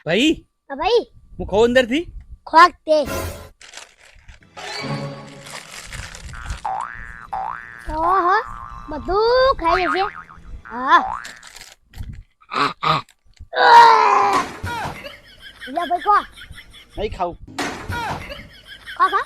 ભાઈ ભાઈ હું ખાઉં અંદરથી ખોક તે ઓહો બધું ખાઈ લેજે હા લે ભાઈ ખો નહીં ખાવું. ખા ખા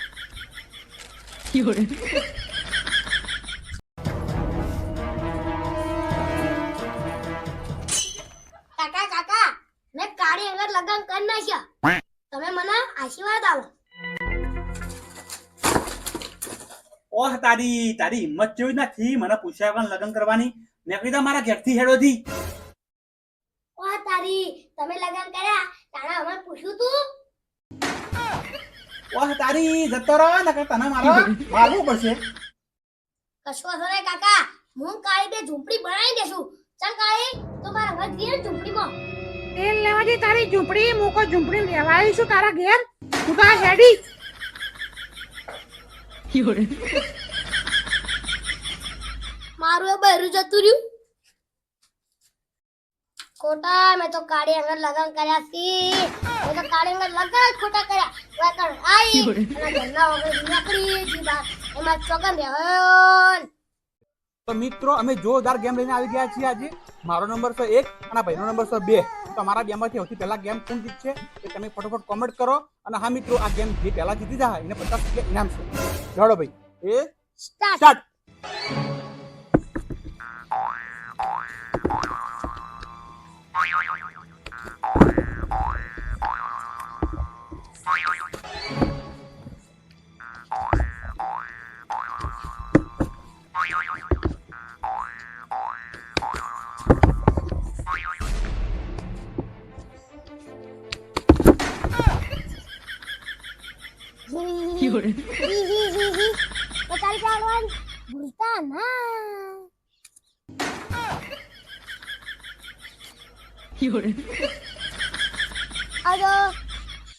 કાકા કાકા મેં કાળી અંગર લગન કરી નાખ્યા તમે મને આશીર્વાદ આવો ઓહ તારી હિંમત જેવી નથી મને પૂછ્યા વગર લગ્ન કરવાની. મેં કીધું મારા ઘેરથી હેડોથી. ઓહ તારી તમે લગન કર્યા તારા અમે પૂછ્યું તું ઓહ તારી જતો રહો નકર તને મારવું પડશે. કશો વાંધો નહીં કાકા હું કાળી બે ઝૂંપડી બનાવી દેશું ચાલ કાળી તો મારા ઘર ગઈ ઝૂંપડીમાં તેલ લેવાથી તારી ઝૂંપડી મૂકો ઝૂંપડી લેવા આવીશું તારા ઘેર તું કા હેડી મારું એ બહેરું જતું રહ્યું ખોટા મેં તો કાળી અંગર લગન કર્યા સી મેં તો કાળી અંગર લગન જ ખોટા કર્યા વાકણ આઈ અને ઘરના વગર નીકળી જીવા એમાં ચોકન રહ્યો તો મિત્રો અમે જોરદાર ગેમ લઈને આવી ગયા છીએ આજે. મારો નંબર છે 1 અને ભાઈનો નંબર છે 2. તો અમારા બેમાંથી સૌથી પહેલા ગેમ કોણ જીતશે એ તમે ફટાફટ કોમેન્ટ કરો. અને હા મિત્રો આ ગેમ જે પહેલા જીતી જાય એને 50 રૂપિયા ઇનામ છે. લડો ભાઈ એ સ્ટાર્ટ. તારી પાડવાન ભૂલતા ના આજો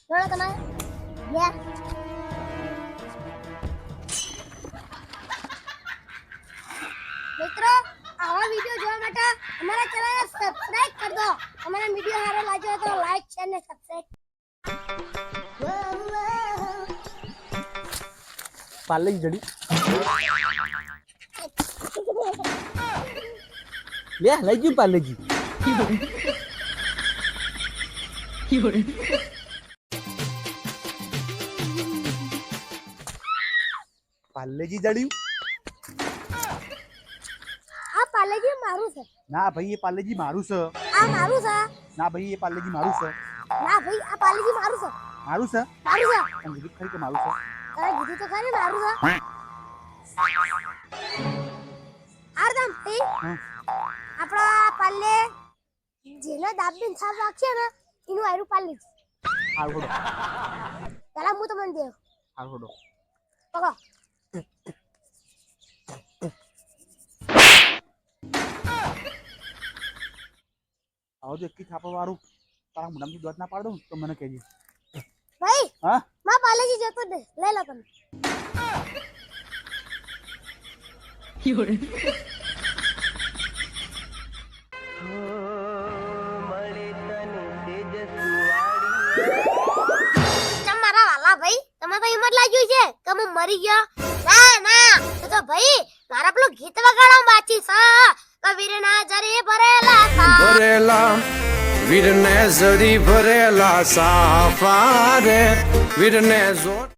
જોડો તમે લે મિત્રો આવા વિડિયો જોવા માટે અમારા ચેનલને સબસ્ક્રાઇબ કરી દો. અમારા વિડિયો સારો લાગ્યો તો લાઈક શેર ને સબસ્ક્રાઇબ પાર્લેજી જડી લે લઈ ગયું પાર્લેજી. પાર્લેજી જડ્યું. આ પાર્લેજી મારું છે ના ભાઈ એ પાર્લેજી મારું છે. આ મારું છે ના ભાઈ એ પાર્લેજી મારું છે. ના ભાઈ આ પાર્લેજી મારું છે મારું છે મારું છે પણ કીધું ખરી કે મારું છે. અરે કીધું તો ખરી મારું છે આરદમ તે આપણા પાલ્લે જેનો દાબીન સાફ રાખશે ને એનું આયરું પાલ્લી હાલ હોડો પેલા હું તમને દેવ હાલ હોડો પકડો આવો જો એકી થાપા વાળું તારા મોઢામાંથી દોત ના પાડ દઉં તો મને કહેજે. ભાઈ હા માં પાલેજી જતો દે લઈ લો તમે મારા વાલા ભાઈ તમે તો હિંમત લાગ્યું છે કે હું મરી ગયો ના ના તો ભાઈ મારા પેલું ગીત વગાડવા બાકી છે કબીરના જરી ભરેલા વીરને જરી ભરેલા સાફા રે વીરને જોર